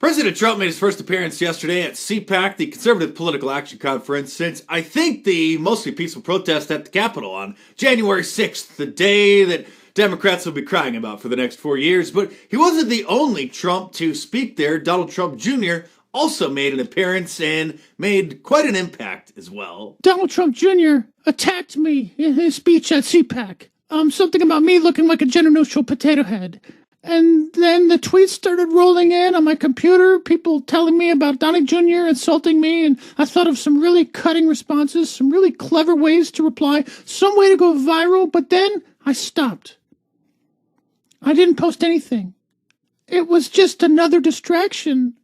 President Trump made his first appearance yesterday at CPAC, the Conservative Political Action Conference, since I think the mostly peaceful protest at the Capitol on January 6th, the day that Democrats will be crying about for the next 4 years. But he wasn't the only Trump to speak there. Donald Trump Jr. also made an appearance and made quite an impact as well. Donald Trump Jr. attacked me in his speech at CPAC. Something about me looking like a gender-neutral potato head. And then the tweets started rolling in on my computer, people telling me about Donnie Jr. insulting me, and I thought of some really cutting responses, some really clever ways to reply, some way to go viral, but then I stopped. I didn't post anything. It was just another distraction.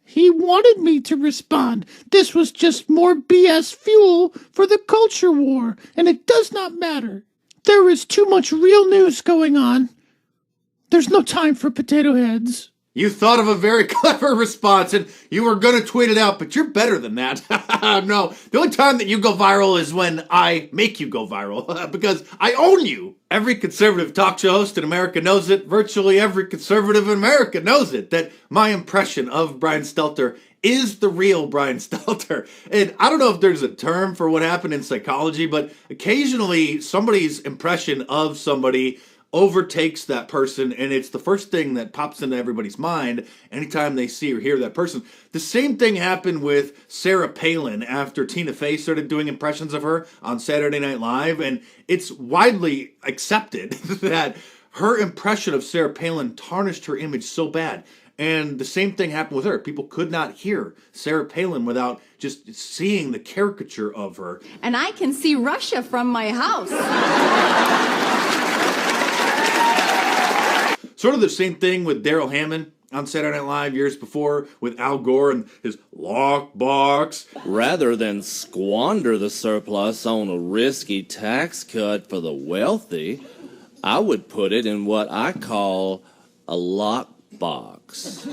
He wanted me to respond. This was just more BS fuel for the culture war, and it does not matter. There is too much real news going on. There's no time for potato heads. You thought of a very clever response and you were going to tweet it out, but you're better than that. No, the only time that you go viral is when I make you go viral, because I own you. Every conservative talk show host in America knows it. Virtually every conservative in America knows it, that my impression of Brian Stelter is the real Brian Stelter. And I don't know if there's a term for what happened in psychology, but occasionally somebody's impression of somebody overtakes that person, and it's the first thing that pops into everybody's mind anytime they see or hear that person. The same thing happened with Sarah Palin after Tina Fey started doing impressions of her on Saturday Night Live, and it's widely accepted that her impression of Sarah Palin tarnished her image so bad. And the same thing happened with her. People could not hear Sarah Palin without just seeing the caricature of her. And I can see Russia from my house. Sort of the same thing with Daryl Hammond on Saturday Night Live years before with Al Gore and his lockbox. Rather than squander the surplus on a risky tax cut for the wealthy, I would put it in what I call a lockbox.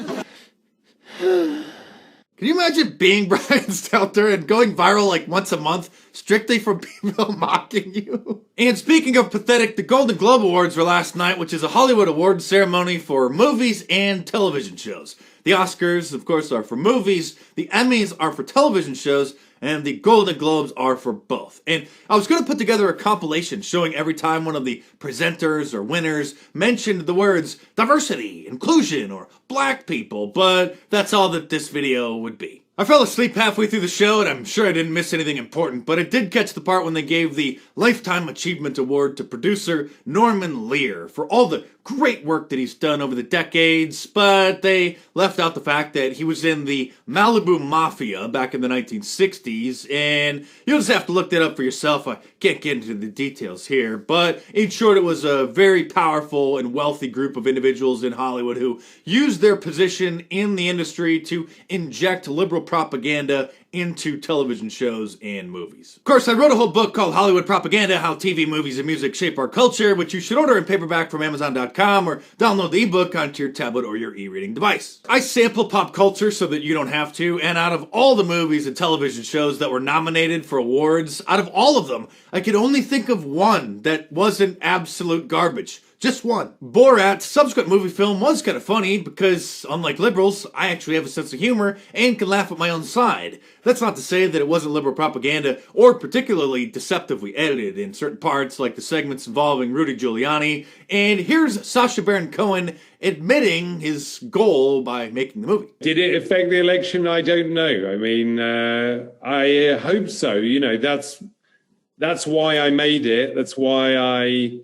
Can you imagine being Brian Stelter and going viral like once a month strictly from people mocking you? And speaking of pathetic, the Golden Globe Awards were last night, which is a Hollywood awards ceremony for movies and television shows. The Oscars, of course, are for movies, the Emmys are for television shows, and the Golden Globes are for both. And I was going to put together a compilation showing every time one of the presenters or winners mentioned the words diversity, inclusion, or black people, but that's all that this video would be. I fell asleep halfway through the show, and I'm sure I didn't miss anything important, but I did catch the part when they gave the Lifetime Achievement Award to producer Norman Lear for all the great work that he's done over the decades, but they left out the fact that he was in the Malibu Mafia back in the 1960s, and you'll just have to look that up for yourself. I can't get into the details here, but in short, it was a very powerful and wealthy group of individuals in Hollywood who used their position in the industry to inject liberal propaganda into television shows and movies. Of course, I wrote a whole book called Hollywood Propaganda, How TV, Movies, and Music Shape Our Culture, which you should order in paperback from Amazon.com or download the ebook onto your tablet or your e-reading device. I sample pop culture so that you don't have to, and out of all the movies and television shows that were nominated for awards, out of all of them, I could only think of one that wasn't absolute garbage. Just one. Borat's subsequent movie film was kind of funny because, unlike liberals, I actually have a sense of humor and can laugh at my own side. That's not to say that it wasn't liberal propaganda or particularly deceptively edited in certain parts, like the segments involving Rudy Giuliani. And here's Sacha Baron Cohen admitting his goal by making the movie. Did it affect the election? I don't know. I mean, I hope so. You know, that's why I made it. That's why I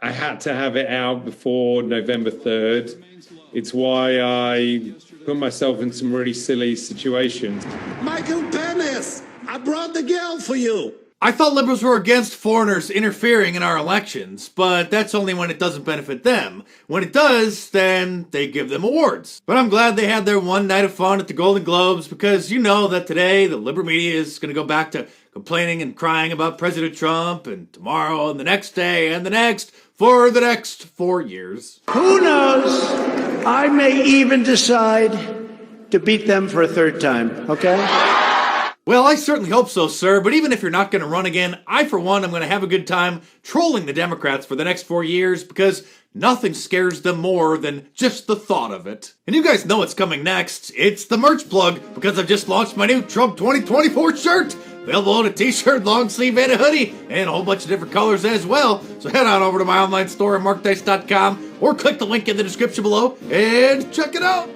had to have it out before November 3rd. It's why I put myself in some really silly situations. Michael Penis, I brought the girl for you. I thought liberals were against foreigners interfering in our elections, but that's only when it doesn't benefit them. When it does, then they give them awards. But I'm glad they had their one night of fun at the Golden Globes, because you know that today the liberal media is going to go back to complaining and crying about President Trump, and tomorrow and the next day and the next for the next 4 years. Who knows? I may even decide to beat them for a third time, okay? Well, I certainly hope so, sir, but even if you're not going to run again, I, for one, am going to have a good time trolling the Democrats for the next 4 years, because nothing scares them more than just the thought of it. And you guys know what's coming next. It's the merch plug, because I've just launched my new Trump 2024 shirt. Available in a t-shirt, long sleeve, and a hoodie, and a whole bunch of different colors as well. So head on over to my online store at markdice.com or click the link in the description below and check it out.